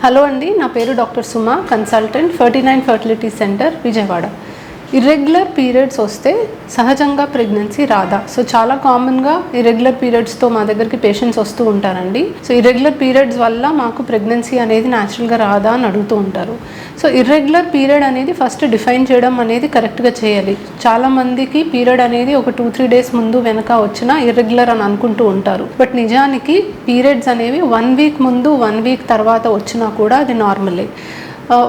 Hello అండి, నా పేరు doctor Suma, consultant 39 fertility centre Vijayawada. Irregular periods వస్తే సహజంగా ప్రెగ్నెన్సీ రాదా? సో చాలా కామన్గా ఇర్రెగ్యులర్ పీరియడ్స్తో మా దగ్గరికి పేషెంట్స్ వస్తూ ఉంటారండి. సో ఇర్రెగ్యులర్ పీరియడ్స్ వల్ల మాకు ప్రెగ్నెన్సీ అనేది న్యాచురల్గా రాదా అని అడుగుతూ ఉంటారు. సో ఇర్రెగ్యులర్ పీరియడ్ అనేది ఫస్ట్ డిఫైన్ చేయడం అనేది కరెక్ట్గా చేయాలి. చాలామందికి పీరియడ్ అనేది ఒక 2-3 డేస్ ముందు వెనక వచ్చినా ఇర్రెగ్యులర్ అని అనుకుంటూ ఉంటారు. బట్ నిజానికి పీరియడ్స్ అనేవి 1 వీక్ ముందు 1 వీక్ తర్వాత వచ్చినా కూడా అది నార్మలే.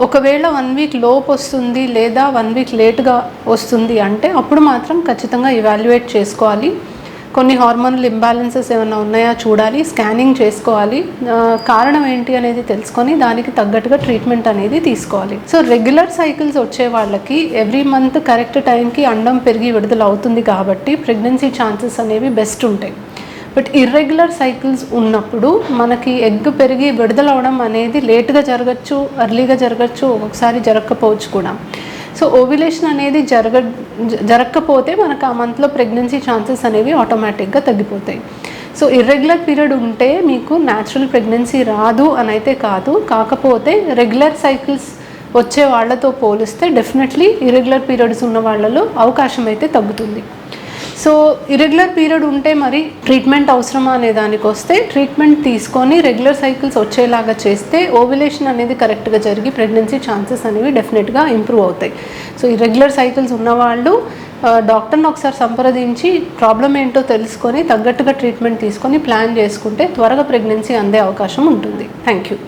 ఒకవేళ 1 వీక్ లోపు వస్తుంది లేదా 1 వీక్ లేట్గా వస్తుంది అంటే అప్పుడు మాత్రం ఖచ్చితంగా ఇవాల్యుయేట్ చేసుకోవాలి. కొన్ని హార్మోనల్ ఇంబ్యాలెన్సెస్ ఏమైనా ఉన్నాయా చూడాలి, స్కానింగ్ చేసుకోవాలి, కారణం ఏంటి అనేది తెలుసుకొని దానికి తగ్గట్టుగా ట్రీట్మెంట్ అనేది తీసుకోవాలి. సో రెగ్యులర్ సైకిల్స్ వచ్చే వాళ్ళకి ఎవ్రీ మంత్ కరెక్ట్ టైంకి అండం పెరిగి విడుదల అవుతుంది కాబట్టి ప్రెగ్నెన్సీ ఛాన్సెస్ అనేవి బెస్ట్ ఉంటాయి. బట్ ఇర్రెగ్యులర్ సైకిల్స్ ఉన్నప్పుడు మనకి ఎగ్ పెరిగి విడుదలవడం అనేది లేట్గా జరగచ్చు, ఎర్లీగా జరగచ్చు, ఒక్కొక్కసారి జరగకపోవచ్చు కూడా. సో ఓవ్యులేషన్ అనేది జరగకపోతే మనకు ఆ మంత్లో ప్రెగ్నెన్సీ ఛాన్సెస్ అనేవి ఆటోమేటిక్గా తగ్గిపోతాయి. సో ఇర్రెగ్యులర్ పీరియడ్ ఉంటే మీకు న్యాచురల్ ప్రెగ్నెన్సీ రాదు అని అయితే కాదు, కాకపోతే రెగ్యులర్ సైకిల్స్ వచ్చే వాళ్ళతో పోలిస్తే డెఫినెట్లీ ఇర్రెగ్యులర్ పీరియడ్స్ ఉన్న వాళ్ళలో అవకాశం అయితే తగ్గుతుంది. సో ఇర్రెగ్యులర్ పీరియడ్ ఉంటే మరి ట్రీట్మెంట్ అవసరమా అనే దానికి వస్తే ట్రీట్మెంట్ తీసుకొని రెగ్యులర్ సైకిల్స్ వచ్చేలాగా చేస్తే ఓవ్యులేషన్ అనేది కరెక్ట్గా జరిగి ప్రెగ్నెన్సీ ఛాన్సెస్ అనేవి డెఫినెట్గా ఇంప్రూవ్ అవుతాయి. సో ఇర్రెగ్యులర్ సైకిల్స్ ఉన్నవాళ్ళు డాక్టర్ని ఒకసారి సంప్రదించి ప్రాబ్లం ఏంటో తెలుసుకొని తగ్గట్టుగా ట్రీట్మెంట్ తీసుకొని ప్లాన్ చేసుకుంటే త్వరగా ప్రెగ్నెన్సీ అందే అవకాశం ఉంటుంది. Thank you.